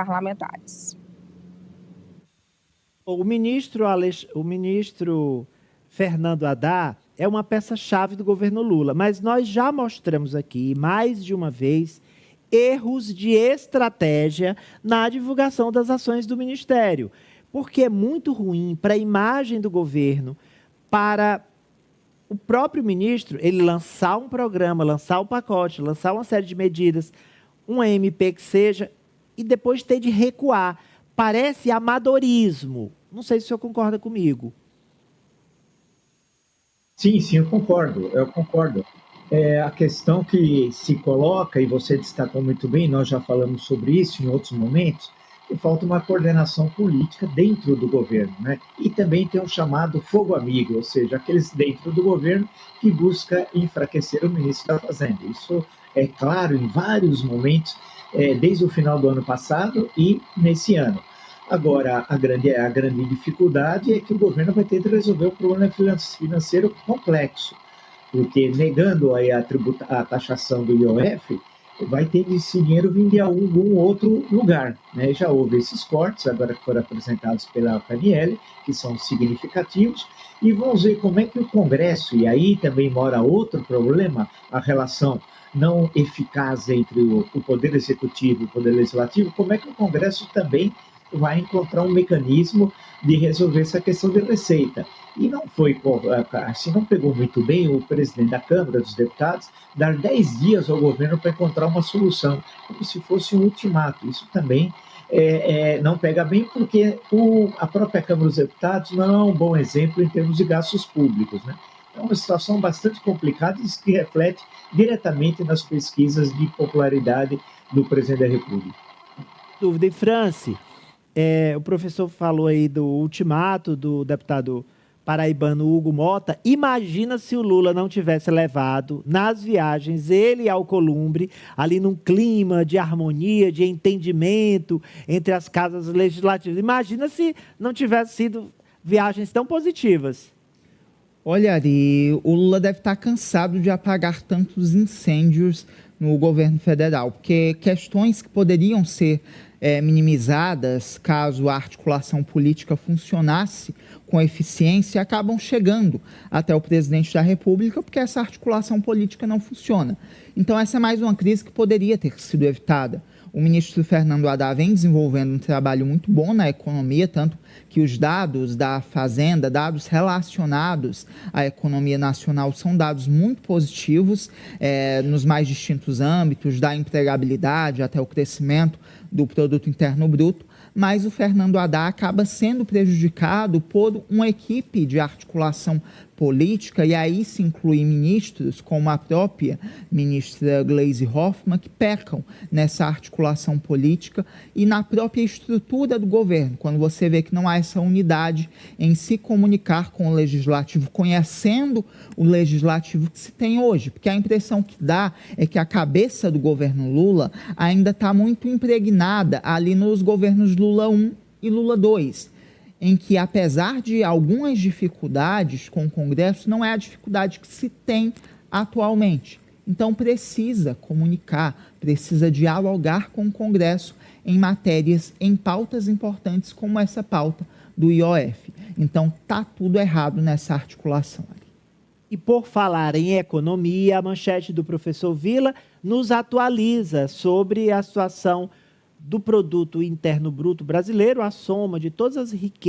parlamentares. O ministro Fernando Haddad é uma peça-chave do governo Lula, mas nós já mostramos aqui, mais de uma vez, erros de estratégia na divulgação das ações do Ministério, porque é muito ruim para a imagem do governo, para o próprio ministro, ele lançar um programa, lançar um pacote, lançar uma série de medidas, uma MP que seja, e depois ter de recuar. Parece amadorismo. Não sei se o senhor concorda comigo. Sim, eu concordo. A questão que se coloca, e você destacou muito bem, nós já falamos sobre isso em outros momentos, que falta uma coordenação política dentro do governo, né? E também tem um chamado fogo amigo, ou seja, aqueles dentro do governo que busca enfraquecer o ministro da Fazenda. Isso é claro em vários momentos, desde o final do ano passado e nesse ano. Agora, a grande dificuldade é que o governo vai ter de resolver o problema financeiro complexo, porque negando aí a taxação do IOF, vai ter esse dinheiro vir de algum outro lugar, né? Já houve esses cortes, agora que foram apresentados pela PNL, que são significativos, e vamos ver como é que o Congresso, e aí também mora outro problema, a relação não eficaz entre o Poder Executivo e o Poder Legislativo, como é que o Congresso também vai encontrar um mecanismo de resolver essa questão de receita. E não não pegou muito bem o presidente da Câmara dos Deputados dar 10 dias ao governo para encontrar uma solução, como se fosse um ultimato. Isso também não pega bem, porque a própria Câmara dos Deputados não é um bom exemplo em termos de gastos públicos, né? É uma situação bastante complicada e que reflete diretamente nas pesquisas de popularidade do presidente da República. Dúvida, e France, o professor falou aí do ultimato do deputado paraibano Hugo Mota. Imagina se o Lula não tivesse levado nas viagens ele e Alcolumbre, ali num clima de harmonia, de entendimento entre as casas legislativas. Imagina se não tivesse sido viagens tão positivas. Olha, Ari, o Lula deve estar cansado de apagar tantos incêndios no governo federal, porque questões que poderiam ser minimizadas caso a articulação política funcionasse com eficiência acabam chegando até o presidente da República porque essa articulação política não funciona. Então essa é mais uma crise que poderia ter sido evitada. O ministro Fernando Haddad vem desenvolvendo um trabalho muito bom na economia, tanto que os dados da Fazenda, dados relacionados à economia nacional, são dados muito positivos nos mais distintos âmbitos, da empregabilidade até o crescimento do Produto Interno Bruto, mas o Fernando Haddad acaba sendo prejudicado por uma equipe de articulação política, e aí se inclui ministros, como a própria ministra Gleisi Hoffmann, que pecam nessa articulação política e na própria estrutura do governo, quando você vê que não há essa unidade em se comunicar com o legislativo, conhecendo o legislativo que se tem hoje, porque a impressão que dá é que a cabeça do governo Lula ainda está muito impregnada ali nos governos Lula 1 e Lula 2, em que, apesar de algumas dificuldades com o Congresso, não é a dificuldade que se tem atualmente. Então, precisa comunicar, precisa dialogar com o Congresso em matérias, em pautas importantes como essa pauta do IOF. Então, está tudo errado nessa articulação. E por falar em economia, a manchete do professor Villa nos atualiza sobre a situação do Produto Interno Bruto brasileiro, a soma de todas as riquezas